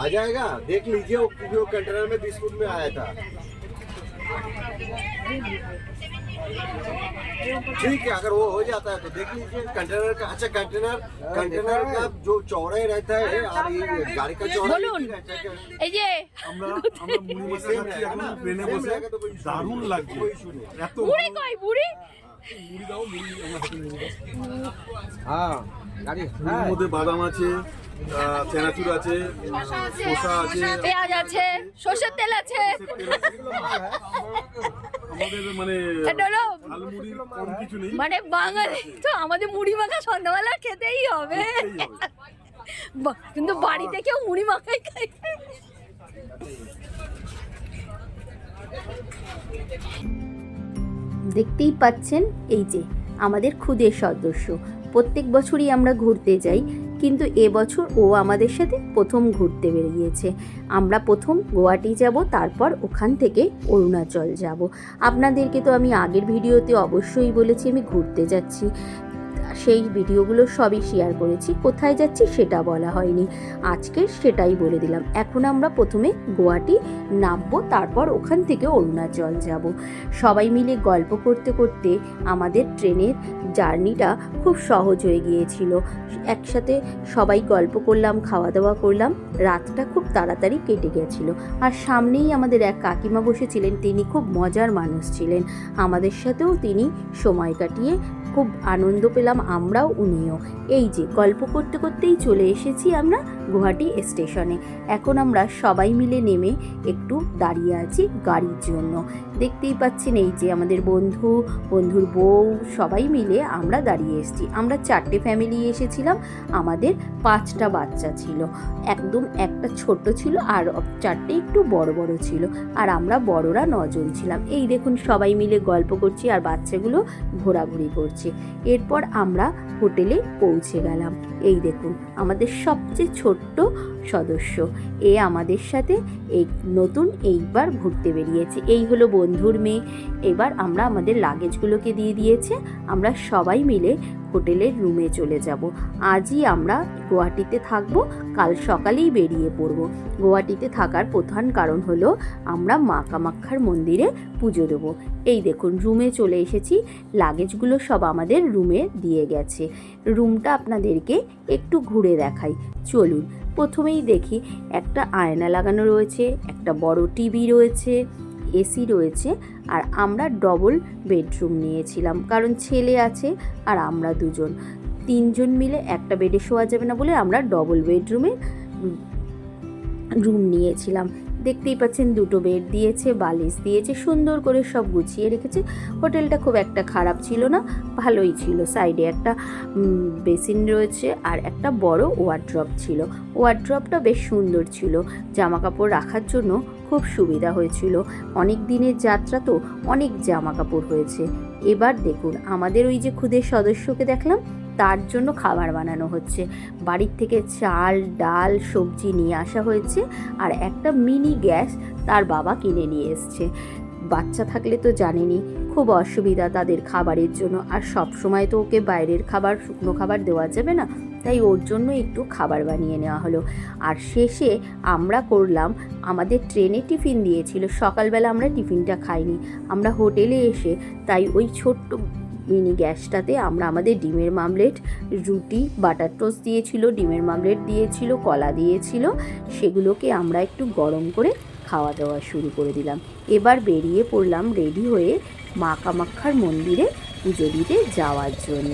आ जाएगा, देख लीजिए वो कंटेनर में 20 फुट में आया था। ठीक है, अगर वो हो जाता है तो देख लीजिए कंटेनर का। अच्छा, कंटेनर का जो चौड़ाई रहता है और ये गाड़ी का चौड़ाई रहता है, এই যে আমরা মুড়ি মাখা খাচ্ছি এখন ট্রেনে বসে, দারুণ লাগছে। এত বুড়ি কই বুড়ি মুড়ি দাও, মুড়ি আমার হাতে মুড়ি দাও। हाँ गाड़ी মুড়ির মধ্যে বাদাম আছে, চানাচুর আছে, শসা আছে, পেঁয়াজ আছে, সরষের তেল আছে। আমাদের মানে এটা হলো ঝালমুড়ির কম কিছু নেই। মানে বাঙালি তো আমাদের মুড়ি মাখা সন্ধ্যাবেলা খেতেই হবে। কিন্তু বাড়িতে কেউ মুড়ি মাখাই খায়। দেখতেই পাচ্ছেন এই যে আমাদের খুদের সদস্য। প্রত্যেক বছরই আমরা ঘুরতে যাই, কিন্তু এবছর ও আমাদের সাথে প্রথম ঘুরতে বেরিয়েছে। আমরা প্রথম গুয়াহাটি যাব, তারপর ওখান থেকে অরুণাচল যাব। আপনাদেরকে তো আমি আগের ভিডিওতে অবশ্যই বলেছি আমি ঘুরতে যাচ্ছি, সেই ভিডিওগুলো সবই শেয়ার করেছি। কোথায় যাচ্ছি সেটা বলা হয়নি, আজকে সেটাই বলে দিলাম। এখন আমরা প্রথমে গুয়াহাটি নামবো, তারপর ওখান থেকে অরুণাচল যাব। সবাই মিলে গল্প করতে করতে আমাদের ট্রেনের জার্নিটা খুব সহজ হয়ে গিয়েছিল। একসাথে সবাই গল্প করলাম, খাওয়া দাওয়া করলাম, রাতটা খুব তাড়াতাড়ি কেটে গেছিল। আর সামনেই আমাদের এক কাকিমা বসেছিলেন, তিনি খুব মজার মানুষ ছিলেন। আমাদের সাথেও তিনি সময় কাটিয়ে খুব আনন্দ পেলাম, আমরাও উনিও। এই যে গল্প করতে করতেই চলে এসেছি আমরা গুয়াহাটি স্টেশনে। এখন আমরা সবাই মিলে নেমে একটু দাঁড়িয়ে আছি গাড়ির জন্য। দেখতেই পাচ্ছেন এই যে আমাদের বন্ধুর বউ সবাই মিলে আমরা দাঁড়িয়ে এসেছি। আমরা 4টে ফ্যামিলি এসেছিলাম, আমাদের 5টা বাচ্চা ছিল। একদম একটা ছোট ছিল আর 4টে একটু বড় বড় ছিল, আর আমরা বড়রা 9 জন ছিলাম। এই দেখুন সবাই মিলে গল্প করছি আর বাচ্চাগুলো ঘোরাঘুরি করছে। এরপর আমরা হোটেলে পৌঁছে গেলাম। এই দেখুন আমাদের সবচেয়ে ছোট্ট সদস্য, এ আমাদের সাথে এইবার ঘুরতে বেরিয়েছে। এই হলো বন্ধুর মেয়ে। এবার আমরা আমাদের লাগেজগুলোকে দিয়ে দিয়েছে, আমরা সবাই মিলে হোটেলের রুমে চলে যাব। আজই আমরা গুয়াহাটিতে থাকবো, কাল সকালেই বেরিয়ে পড়ব। গুয়াহাটিতে থাকার প্রধান কারণ হলো আমরা মা কামাখ্যার মন্দিরে পুজো দেবো। এই দেখুন রুমে চলে এসেছি, লাগেজগুলো সব আমাদের রুমে দিয়ে গেছে। রুমটা আপনাদেরকে একটু ঘুরে দেখাই, চলুন। প্রথমেই দেখি একটা আয়না লাগানো রয়েছে, একটা বড় টিভি রয়েছে, এসি রয়েছে, আর আমরা ডবল বেডরুম নিয়েছিলাম, কারণ ছেলে আছে আর আমরা 3জন মিলে একটা বেডে শোয়া যাবে না বলে আমরা ডবল বেডরুমে রুম নিয়েছিলাম। দেখতেই পাচ্ছেন 2টো বেড দিয়েছে, বালিশ দিয়েছে, সুন্দর করে সব গুছিয়ে রেখেছে। হোটেলটা খুব একটা খারাপ ছিল না, ভালোই ছিল। সাইডে একটা বেসিন রয়েছে আর একটা বড় ওয়ার্ড্রপ ছিল। ওয়ার্ড্রপটা বেশ সুন্দর ছিল, জামা কাপড় রাখার জন্য খুব সুবিধা হয়েছিল। অনেক দিনের যাত্রা তো অনেক জামা কাপড় হয়েছে। এবার দেখুন আমাদের ওই যে খুদের সদস্যকে দেখলাম, তার জন্য খাবার বানানো হচ্ছে। বাড়ির থেকে চাল, ডাল, সবজি নিয়ে আসা হয়েছে, আর একটা মিনি গ্যাস তার বাবা কিনে নিয়ে এসছে। বাচ্চা থাকলে তো জানেনই খুব অসুবিধা তাদের খাবারের জন্য, আর সব সময় তো ওকে বাইরের খাবার, শুকনো খাবার দেওয়া যাবে না, তাই ওর জন্য একটু খাবার বানিয়ে নেওয়া হলো। আর শেষে আমরা করলাম, আমাদের ট্রেনে টিফিন দিয়েছিল, সকালবেলা আমরা টিফিনটা খাইনি, আমরা হোটেলে এসে তাই ওই ছোট্ট মিনি গ্যাসটাতে আমরা আমাদের ডিমের মামলেট, রুটি, বাটার টোস্ট দিয়েছিল, ডিমের মামলেট দিয়েছিল, কলা দিয়েছিল, সেগুলোকে আমরা একটু গরম করে খাওয়া দাওয়া শুরু করে দিলাম। এবার বেরিয়ে পড়লাম রেডি হয়ে মা কামাখ্যার মন্দিরে পুজো দিতে যাওয়ার জন্য।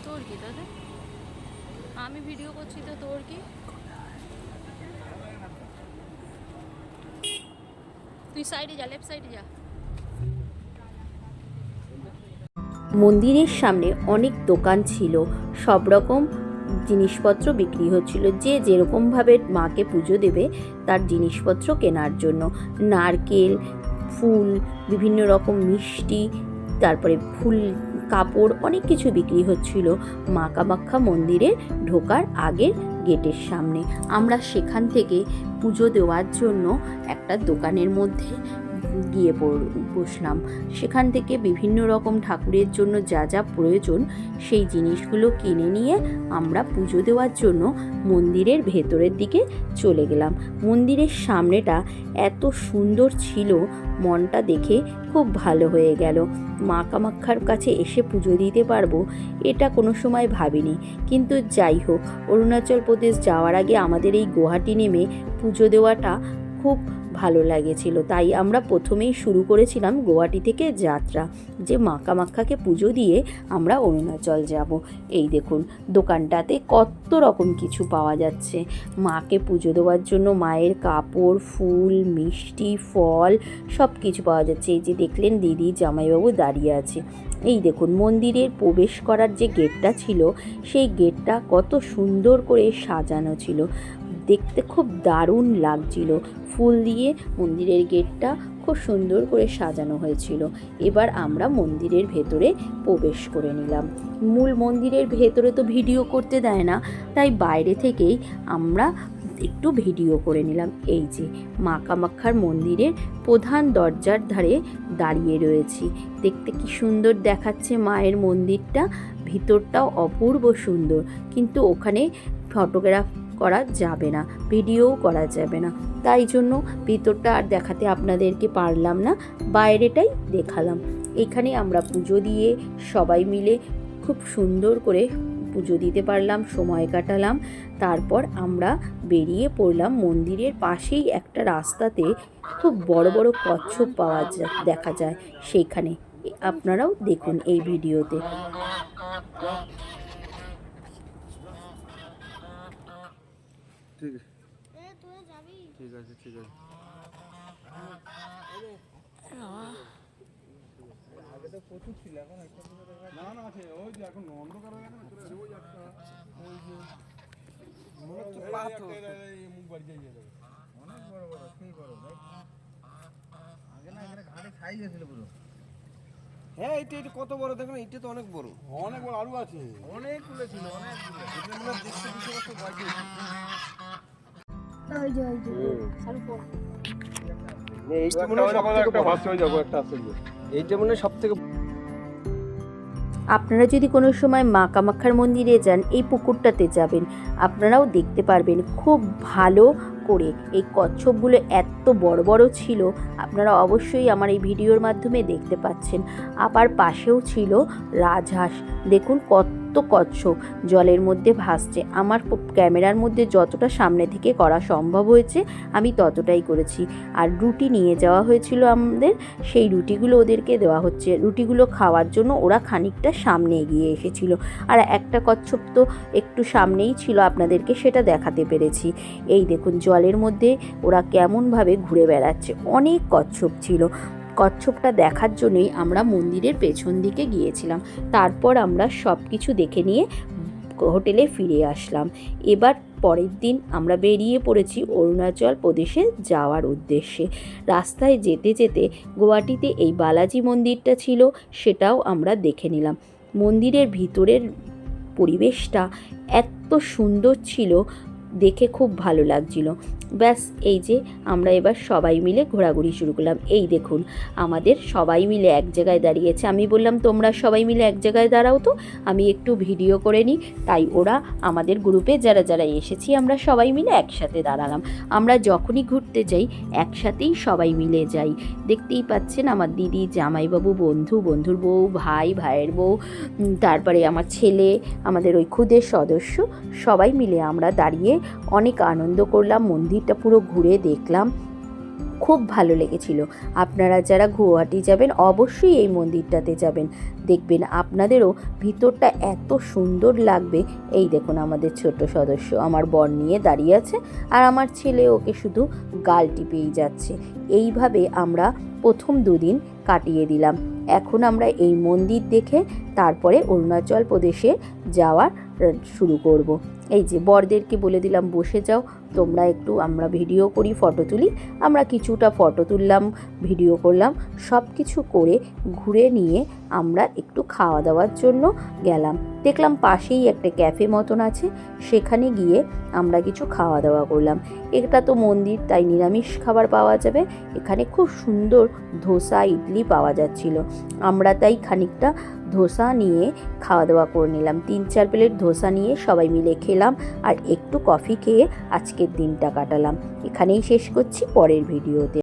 তোর কি দাদা? আমি ভিডিও করছি তো, তোর কি? তুই সাইডে যা, লেফট সাইডে যা। মন্দিরের সামনে অনেক দোকান ছিল, সব রকম জিনিসপত্র বিক্রি হচ্ছিল। যে যেরকমভাবে মাকে পুজো দেবে তার জিনিসপত্র কেনার জন্য নারকেল, ফুল, বিভিন্ন রকম মিষ্টি, তারপরে ফুল, কাপড়, অনেক কিছু বিক্রি হচ্ছিল মা কামাখ্যা মন্দিরে ঢোকার আগের গেটের সামনে। আমরা সেখান থেকে পুজো দেওয়ার জন্য একটা দোকানের মধ্যে গিয়ে বসলাম। সেখান থেকে বিভিন্ন রকম ঠাকুরের জন্য যা যা প্রয়োজন সেই জিনিসগুলো কিনে নিয়ে আমরা পুজো দেওয়ার জন্য মন্দিরের ভেতরের দিকে চলে গেলাম। মন্দিরের সামনেটা এত সুন্দর ছিল, মনটা দেখে খুব ভালো হয়ে গেল। মা কামাখ্যার কাছে এসে পুজো দিতে পারবো এটা কোনো সময় ভাবিনি, কিন্তু যাই হোক, অরুণাচল প্রদেশ যাওয়ার আগে আমাদের এই গুয়াহাটি নেমে পুজো দেওয়াটা খুব ভালো লাগেছিল। তাই আমরা প্রথমেই শুরু করেছিলাম গুয়াহাটি থেকে যাত্রা, যে মা কামাখ্যাকে পুজো দিয়ে আমরা অরুণাচল যাব। এই দেখুন দোকানটাতে কত রকম কিছু পাওয়া যাচ্ছে। মাকে পুজো দেওয়ার জন্য মায়ের কাপড়, ফুল, মিষ্টি, ফল সব কিছু পাওয়া যাচ্ছে। এই যে দেখলেন দিদি জামাইবাবু দাঁড়িয়ে আছে। এই দেখুন মন্দিরের প্রবেশ করার যে গেটটা ছিল সেই গেটটা কত সুন্দর করে সাজানো ছিল, দেখতে খুব দারুণ লাগছিল। ফুল দিয়ে মন্দিরের গেটটা খুব সুন্দর করে সাজানো হয়েছিল। এবার আমরা মন্দিরের ভেতরে প্রবেশ করে নিলাম। মূল মন্দিরের ভেতরে তো ভিডিও করতে দেয় না, তাই বাইরে থেকেই আমরা একটু ভিডিও করে নিলাম। এই যে মা কামাখ্যার মন্দিরের প্রধান দরজার ধারে দাঁড়িয়ে রয়েছি। দেখতে কি সুন্দর দেখাচ্ছে মায়ের মন্দিরটা, ভিতরটাও অপূর্ব সুন্দর, কিন্তু ওখানে ফটোগ্রাফ করা যাবে না, ভিডিওও করা যাবে না, তাই জন্য ভিতরটা আর দেখাতে আপনাদেরকে পারলাম না, বাইরেটাই দেখালাম। এখানে আমরা পুজো দিয়ে সবাই মিলে খুব সুন্দর করে পুজো দিতে পারলাম, সময় কাটালাম। তারপর আমরা বেরিয়ে পড়লাম মন্দিরের পাশেই একটা রাস্তাতে খুব বড় বড় কচ্ছপ দেখা যায় সেইখানে। আপনারাও দেখুন এই ভিডিওতে। ঠিক আছে ঠিক আছে। আগে তো প্রচুর ছিল, এখন একটা না না আছে ওই যে এখন অন্ধকার হয়ে গেছে না, চলে ওই একটা ওই যে মনে হচ্ছে পাথর মুখ বাড়ি যাই যাবে অনেক বড় বড় সেই বড় ভাই। আগে না এখানে ঘাটে ছাই গেছিল পুরো। হ্যাঁ এটা এটা কত বড় দেখুন, এটা তো অনেক বড় আরো আছে, অনেকগুলো ছিল অনেকগুলো। এটা মনে হয় 100-200 বছর বয়স হয়েছে। এইটা মনে হয় সব থেকে। আপনারা যদি কোনো সময় মা কামাখ্যার মন্দিরে যান, এই পুকুরটাতে যাবেন, আপনারাও দেখতে পারবেন খুব ভালো করে এই কচ্ছপগুলো এত বড় বড় ছিল। আপনারা অবশ্যই আমার এই ভিডিওর মাধ্যমে দেখতে পাচ্ছেন। আবার পাশেও ছিল রাজহাঁস, দেখুন কত কচ্ছপ জলের মধ্যে ভাসছে। আমার ক্যামেরার মধ্যে যতটা সামনে থেকে করা সম্ভব হয়েছে আমি ততটাই করেছি। আর রুটি নিয়ে যাওয়া হয়েছিল আমাদের, সেই রুটিগুলো ওদেরকে দেওয়া হচ্ছে। রুটিগুলো খাওয়ার জন্য ওরা খানিকটা সামনে এগিয়ে এসেছিল, আর একটা কচ্ছপ তো একটু সামনেই ছিল, আপনাদেরকে সেটা দেখাতে পেরেছি। এই দেখুন জলের মধ্যে ওরা কেমনভাবে ঘুরে বেড়াচ্ছে, অনেক কচ্ছপ ছিল। কচ্ছপটা দেখার জন্যই আমরা মন্দিরের পেছন দিকে গিয়েছিলাম। তারপর আমরা সব কিছু দেখে নিয়ে হোটেলে ফিরে আসলাম। এবার পরের দিন আমরা বেরিয়ে পড়েছি অরুণাচল প্রদেশে যাওয়ার উদ্দেশ্যে। রাস্তায় যেতে যেতে গুয়াহাটিতে এই বালাজি মন্দিরটা ছিল, সেটাও আমরা দেখে নিলাম। মন্দিরের ভিতরের পরিবেশটা এত সুন্দর ছিল, দেখে খুব ভালো লাগছিল। ব্যাস এই যে আমরা এবার সবাই মিলে ঘোরাঘুরি শুরু করলাম। এই দেখুন আমাদের সবাই মিলে এক জায়গায় দাঁড়িয়েছে। আমি বললাম তোমরা সবাই মিলে এক জায়গায় দাঁড়াও তো, আমি একটু ভিডিও করে নিই। তাই ওরা আমাদের গ্রুপে যারা যারা এসেছি আমরা সবাই মিলে একসাথে দাঁড়ালাম। আমরা যখনই ঘুরতে যাই একসাথেই সবাই মিলে যাই। দেখতেই পাচ্ছেন আমার দিদি, জামাইবাবু, বন্ধুর বউ, ভাইয়ের বউ, তারপরে আমার ছেলে, আমাদের ওই খুদের সদস্য, সবাই মিলে আমরা দাঁড়িয়ে অনেক আনন্দ করলাম। মন্দিরটা পুরো ঘুরে দেখলাম, খুব ভালো লেগেছিল। আপনারা যারা গুয়াহাটি যাবেন অবশ্যই এই মন্দিরটাতে যাবেন, দেখবেন আপনাদেরও ভিতরটা এত সুন্দর লাগবে। এই দেখুন আমাদের ছোট সদস্য আমার বর নিয়ে দাঁড়িয়ে আছে, আর আমার ছেলে ওকে শুধু গাল টিপেই যাচ্ছে। এইভাবে আমরা প্রথম দুদিন কাটিয়ে দিলাম। এখন আমরা এই মন্দির দেখে তারপরে অরুণাচল প্রদেশে যাওয়ার শুরু করব। এই যে বরদেরকে বলে দিলাম বসে যাও তোমরা একটু, আমরা ভিডিও করি, ফটো তুলি। আমরা কিছুটা ফটো তুললাম, ভিডিও করলাম, সব কিছু করে ঘুরে নিয়ে আমরা একটু খাওয়া দাওয়ার জন্য গেলাম। দেখলাম পাশেই একটা ক্যাফে মতন আছে, সেখানে গিয়ে আমরা কিছু খাওয়া দাওয়া করলাম। এটা তো মন্দির, তাই নিরামিষ খাবার পাওয়া যাবে। এখানে খুব সুন্দর ধোসা ইডলি পাওয়া যাচ্ছিল। আমরা তাই খানিকটা ধোসা নিয়ে খাওয়া দাওয়া করে নিলাম। 3-4 প্লেট ধোসা নিয়ে সবাই মিলে খেলাম আর একটু কফি খেয়ে আজকের দিনটা কাটালাম। এখানেই শেষ করছি, পরের ভিডিওতে